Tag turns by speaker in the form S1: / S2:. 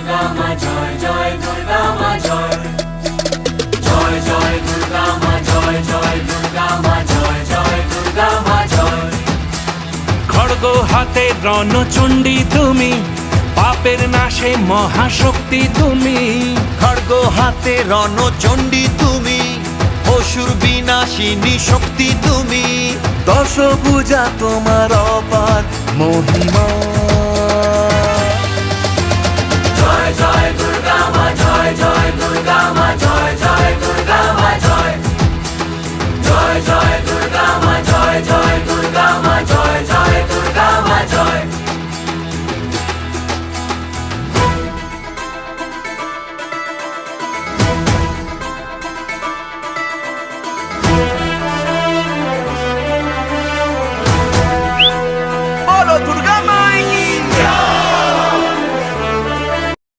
S1: দুর্গা মা জয়, জয় দুর্গা মা জয়, জয় জয় দুর্গা মা জয়, জয় দুর্গা মা জয়, জয় দুর্গা মা জয়।
S2: খড়গ হাতে রণচণ্ডী তুমি, পাপের নাশে মহাশক্তি তুমি।
S3: খড়গ হাতে রণচণ্ডী তুমি, অসুর বিনাশিনী শক্তি তুমি। দশভুজা তোমার অপার মহিমা।